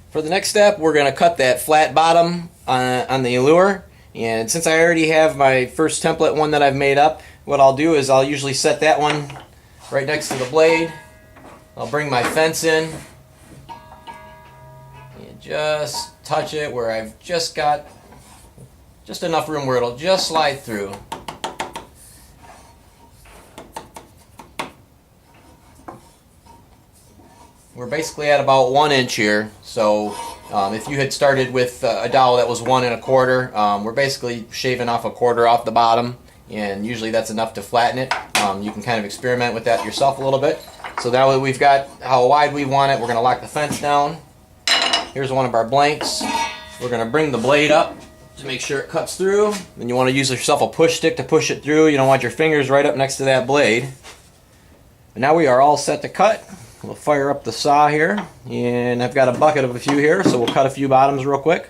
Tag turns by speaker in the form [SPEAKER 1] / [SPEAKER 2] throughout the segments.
[SPEAKER 1] For the next step, we're going to cut that flat bottom on the lure. And since I already have my first template one that I've made up, what I'll do is I'll usually set that one right next to the blade. I'll bring my fence in and just touch it where I've just got just enough room where it'll just slide through. We're basically at about 1 inch here, so if you had started with a dowel that was 1 1/4, we're basically shaving off 1/4 off the bottom, and usually that's enough to flatten it. You can kind of experiment with that yourself a little bit. So now that we've got how wide we want it, we're going to lock the fence down. Here's one of our blanks. We're going to bring the blade up to make sure it cuts through. Then you want to use yourself a push stick to push it through. You don't want your fingers right up next to that blade. And now we are all set to cut. We'll fire up the saw here, and I've got a bucket of a few here, so we'll cut a few bottoms real quick.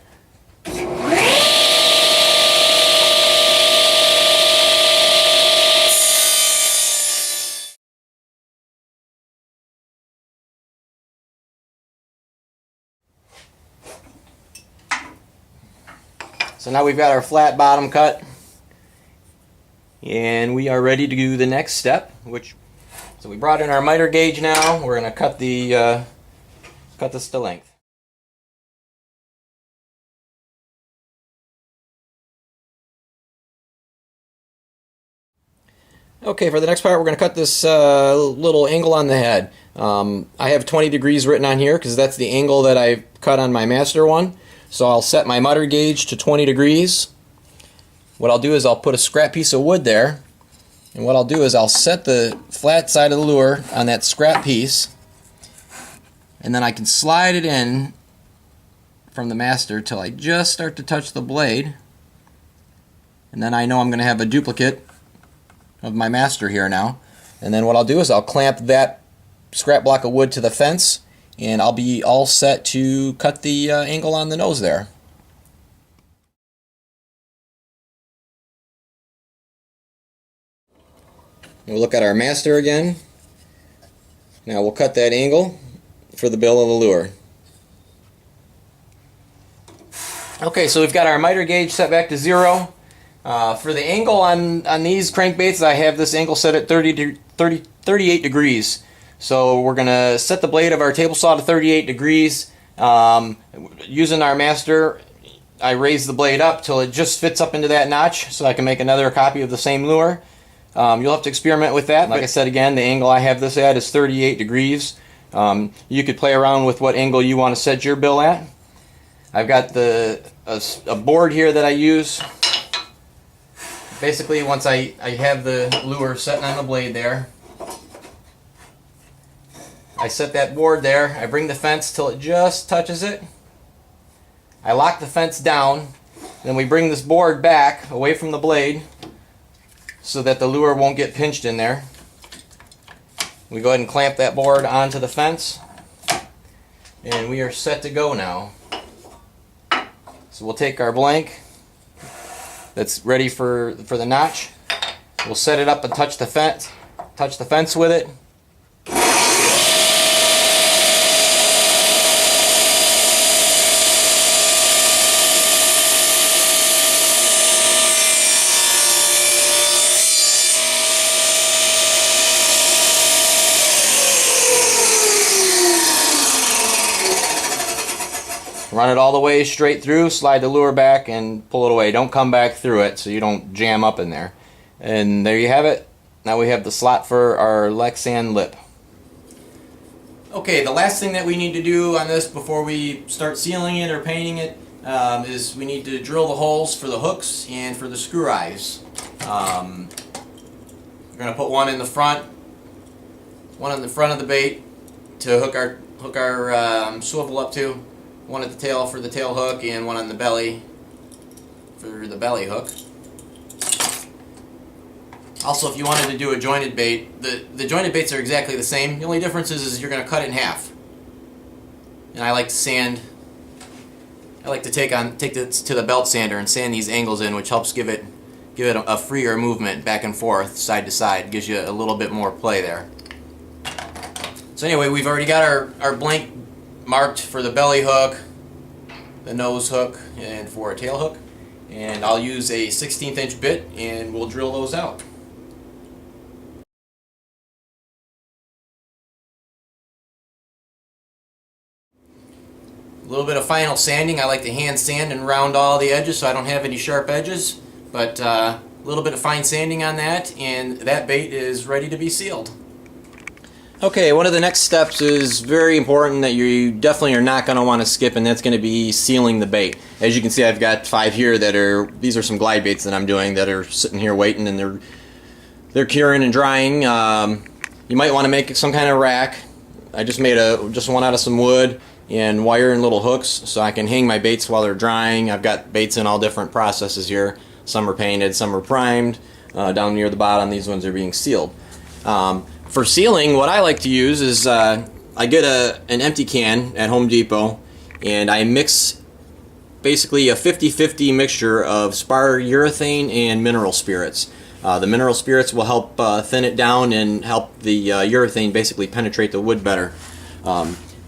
[SPEAKER 1] So now we've got our flat bottom cut, and we are ready to do the next step, so we brought in our miter gauge now. We're going to cut this to length. Okay, for the next part we're going to cut this little angle on the head. I have 20 degrees written on here because that's the angle that I cut on my master one. So I'll set my miter gauge to 20 degrees. What I'll do is I'll put a scrap piece of wood there. And what I'll do is I'll set the flat side of the lure on that scrap piece, and then I can slide it in from the master till I just start to touch the blade, and then I know I'm going to have a duplicate of my master here now. And then what I'll do is I'll clamp that scrap block of wood to the fence, and I'll be all set to cut the angle on the nose there. We'll look at our master again. Now we'll cut that angle for the bill of the lure. Okay, so we've got our miter gauge set back to 0. For the angle on these crankbaits, I have this angle set at 38 degrees. So we're going to set the blade of our table saw to 38 degrees. Using our master, I raise the blade up till it just fits up into that notch so I can make another copy of the same lure. You'll have to experiment with that. Like I said again, the angle I have this at is 38 degrees. You could play around with what angle you want to set your bill at. I've got a board here that I use. Basically, once I have the lure setting on the blade there, I set that board there. I bring the fence till it just touches it. I lock the fence down. Then we bring this board back away from the blade so that the lure won't get pinched in there. We go ahead and clamp that board onto the fence, and we are set to go now. So we'll take our blank that's ready for the notch. We'll set it up and touch the fence with it. Run it all the way straight through, slide the lure back, and pull it away. Don't come back through it so you don't jam up in there. And there you have it. Now we have the slot for our Lexan lip. Okay, the last thing that we need to do on this before we start sealing it or painting it is we need to drill the holes for the hooks and for the screw eyes. We're going to put one in the front of the bait to hook our swivel up to. One at the tail for the tail hook, and one on the belly for the belly hook. Also, if you wanted to do a jointed bait, the jointed baits are exactly the same. The only difference is you're going to cut it in half. And I like to sand. I like to take this to the belt sander and sand these angles in, which helps give it a freer movement back and forth, side to side. Gives you a little bit more play there. So anyway, we've already got our blank marked for the belly hook. the nose hook and for a tail hook. And I'll use a 16th inch bit and we'll drill those out. A little bit of final sanding. I like to hand sand and round all the edges so I don't have any sharp edges, but a little bit of fine sanding on that, and that bait is ready to be sealed. Okay, one of the next steps is very important that you definitely are not going to want to skip, and that's going to be sealing the bait. As you can see, I've got 5 here that are, these are some glide baits that I'm doing that are sitting here waiting, and they're curing and drying. You might want to make some kind of rack. I just made just one out of some wood and wire and little hooks so I can hang my baits while they're drying. I've got baits in all different processes here. Some are painted, some are primed. Down near the bottom, these ones are being sealed. For sealing, what I like to use is I get an empty can at Home Depot, and I mix basically a 50-50 mixture of spar urethane and mineral spirits. The mineral spirits will help thin it down and help the urethane basically penetrate the wood better.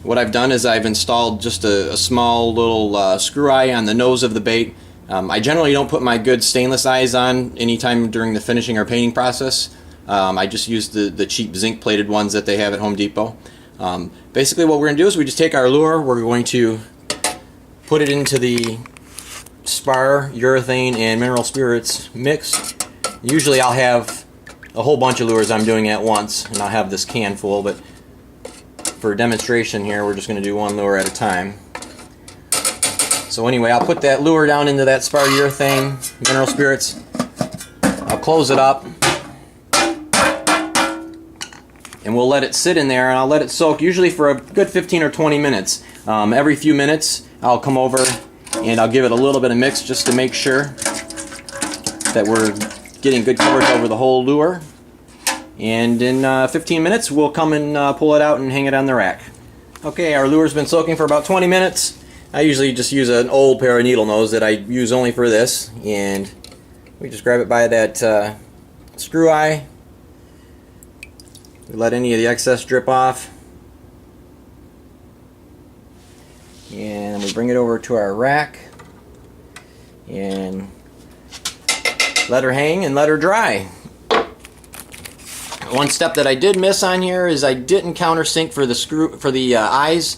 [SPEAKER 1] What I've done is I've installed just a small little screw eye on the nose of the bait. I generally don't put my good stainless eyes on anytime during the finishing or painting process. I just use the cheap zinc plated ones that they have at Home Depot. Basically what we're going to do is we just take our lure, we're going to put it into the spar, urethane, and mineral spirits mix. Usually I'll have a whole bunch of lures I'm doing at once, and I'll have this can full, but for demonstration here we're just going to do one lure at a time. So anyway, I'll put that lure down into that spar urethane, mineral spirits. I'll close it up, and we'll let it sit in there, and I'll let it soak usually for a good 15 or 20 minutes. Every few minutes I'll come over and I'll give it a little bit of mix just to make sure that we're getting good coverage over the whole lure. And in 15 minutes we'll come and pull it out and hang it on the rack. Okay, our lure's been soaking for about 20 minutes. I usually just use an old pair of needle nose that I use only for this, and we just grab it by that screw eye. We let any of the excess drip off, and we bring it over to our rack and let her hang and let her dry. One step that I did miss on here is I didn't countersink for the eyes.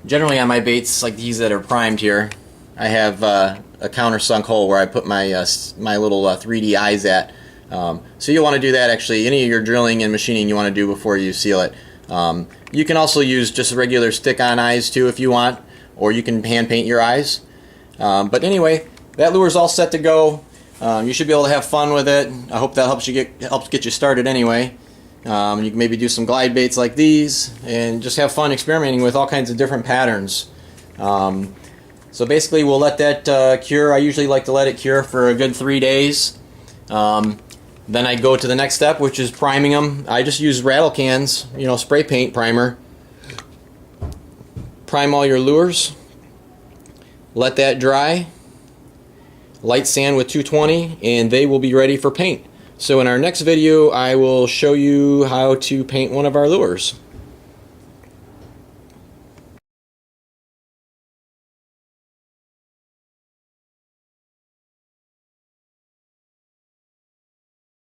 [SPEAKER 1] Generally on my baits like these that are primed here, I have a countersunk hole where I put my little 3D eyes at. So you'll want to do that actually. Any of your drilling and machining you want to do before you seal it. You can also use just regular stick-on eyes too if you want, or you can hand paint your eyes. But anyway, that lure's all set to go. You should be able to have fun with it. I hope that helps get you started anyway. You can maybe do some glide baits like these and just have fun experimenting with all kinds of different patterns. So basically we'll let that cure. I usually like to let it cure for a good 3 days. Then I go to the next step, which is priming them. I just use rattle cans, spray paint primer. Prime all your lures. Let that dry. Light sand with 220, and they will be ready for paint. So in our next video, I will show you how to paint one of our lures.